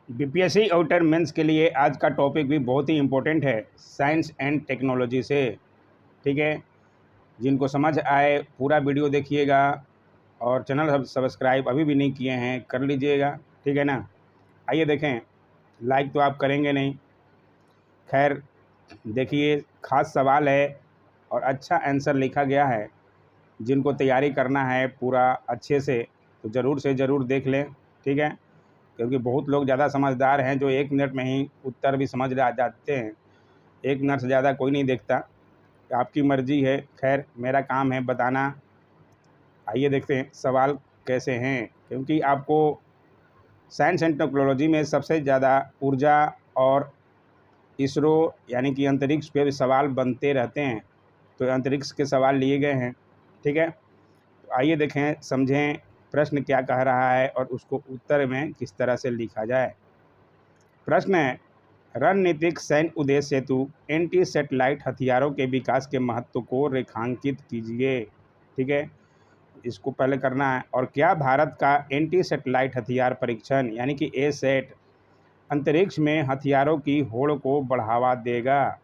BPSC outer mains के लिए आज का टॉपिक भी बहुत ही इम्पोर्टेंट है, साइंस एंड टेक्नोलॉजी से। ठीक है, जिनको समझ आए पूरा वीडियो देखिएगा और चैनल सब्सक्राइब अभी भी नहीं किए हैं कर लीजिएगा। ठीक है ना। आइए देखें, लाइक तो आप करेंगे नहीं, खैर देखिए खास सवाल है और अच्छा आंसर लिखा गया है। जिनको तैयारी करना है पूरा अच्छे से तो ज़रूर से ज़रूर देख लें। ठीक है, क्योंकि बहुत लोग ज़्यादा समझदार हैं जो 1 मिनट में ही उत्तर भी समझ जाते हैं। 1 मिनट से ज़्यादा कोई नहीं देखता। आपकी मर्ज़ी है, खैर मेरा काम है बताना। आइए देखते हैं सवाल कैसे हैं, क्योंकि आपको साइंस एंड टेक्नोलॉजी में सबसे ज़्यादा ऊर्जा और इसरो यानी कि अंतरिक्ष पे भी सवाल बनते रहते हैं, तो अंतरिक्ष के सवाल लिए गए हैं। ठीक है, तो आइए देखें, समझें प्रश्न क्या कह रहा है और उसको उत्तर में किस तरह से लिखा जाए। प्रश्न है, रणनीतिक सैन्य उद्देश्य हेतु एंटी सैटेलाइट हथियारों के विकास के महत्व को रेखांकित कीजिए। ठीक है, इसको पहले करना है। और क्या भारत का एंटी सैटेलाइट हथियार परीक्षण यानी कि एसैट अंतरिक्ष में हथियारों की होड़ को बढ़ावा देगा?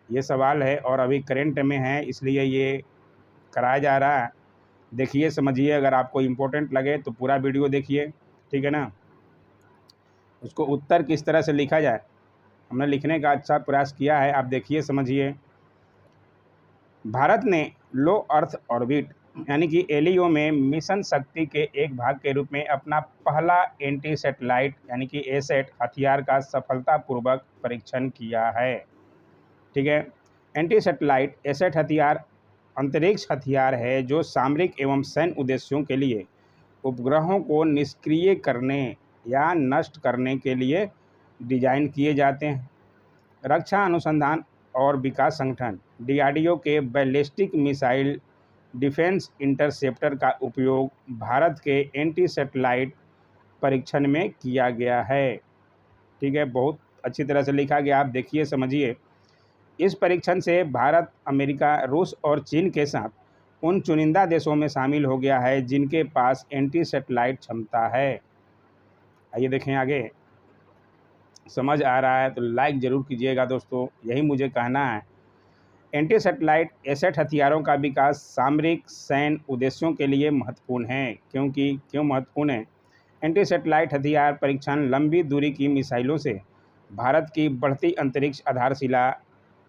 ये सवाल है और अभी करंट में है, इसलिए ये कराया जा रहा है। देखिए समझिए, अगर आपको इम्पोर्टेंट लगे तो पूरा वीडियो देखिए। ठीक है ना। उसको उत्तर किस तरह से लिखा जाए हमने लिखने का अच्छा प्रयास किया है, आप देखिए समझिए। भारत ने लो अर्थ ऑर्बिट यानी कि एलईओ में मिशन शक्ति के एक भाग के रूप में अपना पहला एंटी सैटेलाइट यानी कि एसैट हथियार का सफलतापूर्वक परीक्षण किया है। ठीक है, एंटी सैटेलाइट एसैट हथियार अंतरिक्ष हथियार है जो सामरिक एवं सैन्य उद्देश्यों के लिए उपग्रहों को निष्क्रिय करने या नष्ट करने के लिए डिजाइन किए जाते हैं। रक्षा अनुसंधान और विकास संगठन डीआरडीओ के बैलिस्टिक मिसाइल डिफेंस इंटरसेप्टर का उपयोग भारत के एंटी सैटेलाइट परीक्षण में किया गया है। ठीक है, बहुत अच्छी तरह से लिखा गया, आप देखिए समझिए। इस परीक्षण से भारत अमेरिका, रूस और चीन के साथ उन चुनिंदा देशों में शामिल हो गया है जिनके पास एंटी सैटेलाइट क्षमता है। आइए देखें आगे। समझ आ रहा है तो लाइक ज़रूर कीजिएगा दोस्तों, यही मुझे कहना है। एंटी सैटेलाइट एसैट हथियारों का विकास सामरिक सैन्य उद्देश्यों के लिए महत्वपूर्ण है। क्यों महत्वपूर्ण है? एंटी सैटेलाइट हथियार परीक्षण लंबी दूरी की मिसाइलों से भारत की बढ़ती अंतरिक्ष आधारशिला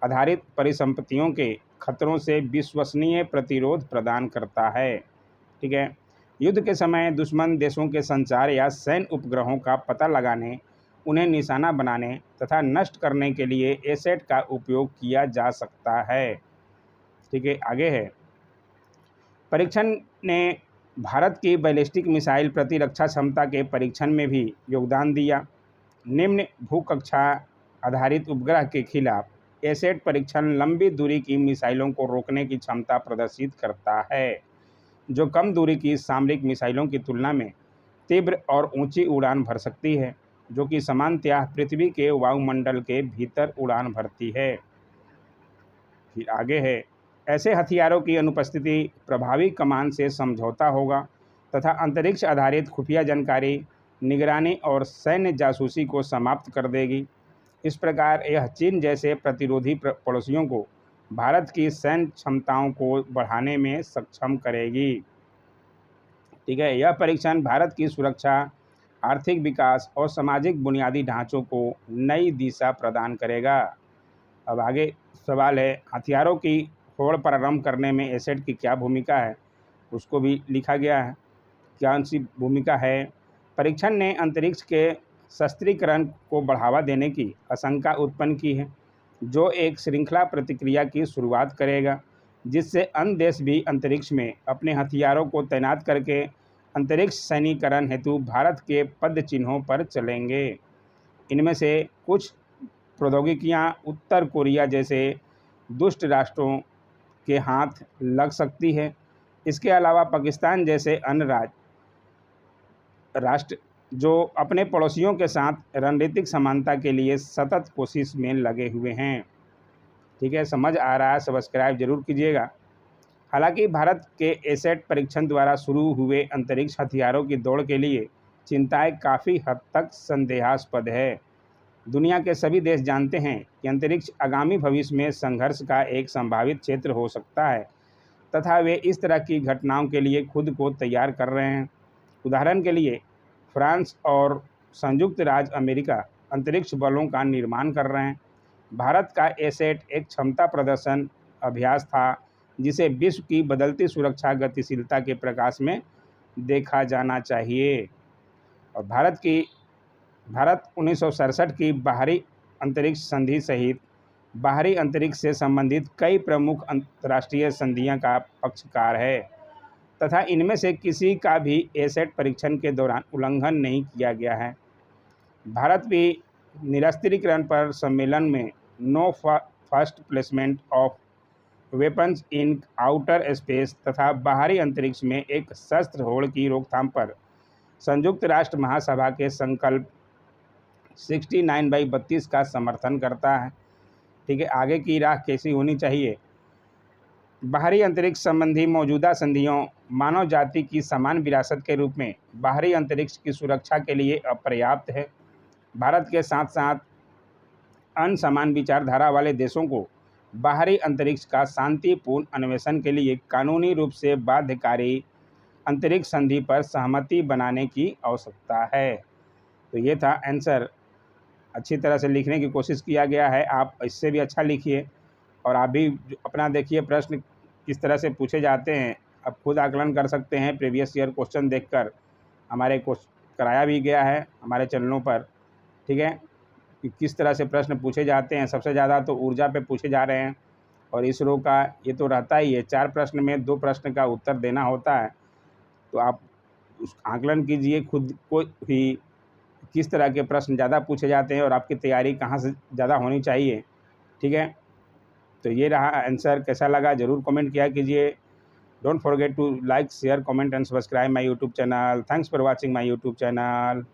आधारित परिसंपत्तियों के खतरों से विश्वसनीय प्रतिरोध प्रदान करता है। ठीक है, युद्ध के समय दुश्मन देशों के संचार या सैन्य उपग्रहों का पता लगाने, उन्हें निशाना बनाने तथा नष्ट करने के लिए एसैट का उपयोग किया जा सकता है। ठीक है, आगे है। परीक्षण ने भारत की बैलिस्टिक मिसाइल प्रतिरक्षा क्षमता के परीक्षण में भी योगदान दिया। निम्न भूकक्षा आधारित उपग्रह के खिलाफ एसैट परीक्षण लंबी दूरी की मिसाइलों को रोकने की क्षमता प्रदर्शित करता है, जो कम दूरी की सामरिक मिसाइलों की तुलना में तीव्र और ऊंची उड़ान भर सकती है, जो कि सामान्यतः पृथ्वी के वायुमंडल के भीतर उड़ान भरती है। फिर आगे है, ऐसे हथियारों की अनुपस्थिति प्रभावी कमान से समझौता होगा तथा अंतरिक्ष आधारित खुफिया जानकारी, निगरानी और सैन्य जासूसी को समाप्त कर देगी। इस प्रकार यह चीन जैसे प्रतिरोधी पड़ोसियों को भारत की सैन्य क्षमताओं को बढ़ाने में सक्षम करेगी। ठीक है, यह परीक्षण भारत की सुरक्षा, आर्थिक विकास और सामाजिक बुनियादी ढांचों को नई दिशा प्रदान करेगा। अब आगे सवाल है, हथियारों की होड़ प्रारंभ करने में एसैट की क्या भूमिका है, उसको भी लिखा गया है। क्या सी भूमिका है? परीक्षण ने अंतरिक्ष के शस्त्रीकरण को बढ़ावा देने की आशंका उत्पन्न की है, जो एक श्रृंखला प्रतिक्रिया की शुरुआत करेगा, जिससे अन्य देश भी अंतरिक्ष में अपने हथियारों को तैनात करके अंतरिक्ष सैन्यीकरण हेतु भारत के पद चिन्हों पर चलेंगे। इनमें से कुछ प्रौद्योगिकियां उत्तर कोरिया जैसे दुष्ट राष्ट्रों के हाथ लग सकती है। इसके अलावा पाकिस्तान जैसे अन्य राष्ट्र जो अपने पड़ोसियों के साथ रणनीतिक समानता के लिए सतत कोशिश में लगे हुए हैं। ठीक है, समझ आ रहा है, सब्सक्राइब जरूर कीजिएगा। हालांकि भारत के एसैट परीक्षण द्वारा शुरू हुए अंतरिक्ष हथियारों की दौड़ के लिए चिंताएं काफ़ी हद तक संदेहास्पद है। दुनिया के सभी देश जानते हैं कि अंतरिक्ष आगामी भविष्य में संघर्ष का एक संभावित क्षेत्र हो सकता है तथा वे इस तरह की घटनाओं के लिए खुद को तैयार कर रहे हैं। उदाहरण के लिए फ्रांस और संयुक्त राज्य अमेरिका अंतरिक्ष बलों का निर्माण कर रहे हैं। भारत का एसेट एक क्षमता प्रदर्शन अभ्यास था जिसे विश्व की बदलती सुरक्षा गतिशीलता के प्रकाश में देखा जाना चाहिए। और भारत 1967 की बाहरी अंतरिक्ष संधि सहित बाहरी अंतरिक्ष से संबंधित कई प्रमुख अंतर्राष्ट्रीय संधियों का पक्षकार है तथा इनमें से किसी का भी एसेट परीक्षण के दौरान उल्लंघन नहीं किया गया है। भारत भी निरस्त्रीकरण पर सम्मेलन में no first placement of weapons in outer space तथा बाहरी अंतरिक्ष में एक शस्त्र होड़ की रोकथाम पर संयुक्त राष्ट्र महासभा के संकल्प 69/32 का समर्थन करता है। ठीक है, आगे की राह कैसी होनी चाहिए? बाहरी अंतरिक्ष संबंधी मौजूदा संधियों मानव जाति की समान विरासत के रूप में बाहरी अंतरिक्ष की सुरक्षा के लिए अपर्याप्त है। भारत के साथ साथ अन्य समान विचारधारा वाले देशों को बाहरी अंतरिक्ष का शांतिपूर्ण अन्वेषण के लिए कानूनी रूप से बाध्यकारी अंतरिक्ष संधि पर सहमति बनाने की आवश्यकता है। तो ये था आंसर। अच्छी तरह से लिखने की कोशिश किया गया है, आप इससे भी अच्छा लिखिए और आप भी अपना देखिए प्रश्न किस तरह से पूछे जाते हैं। आप खुद आकलन कर सकते हैं प्रीवियस ईयर क्वेश्चन देखकर। हमारे कराया भी गया है हमारे चैनलों पर, ठीक है, कि किस तरह से प्रश्न पूछे जाते हैं। सबसे ज़्यादा तो ऊर्जा पे पूछे जा रहे हैं और इसरो का ये तो रहता ही है, 4 प्रश्न में 2 प्रश्न का उत्तर देना होता है। तो आप उस आकलन कीजिए खुद को ही किस तरह के प्रश्न ज़्यादा पूछे जाते हैं और आपकी तैयारी कहाँ से ज़्यादा होनी चाहिए। ठीक है, तो ये रहा आंसर। कैसा लगा ज़रूर कमेंट किया कीजिए। Don't forget to like share comment and subscribe my YouTube channel. Thanks for watching my YouTube channel.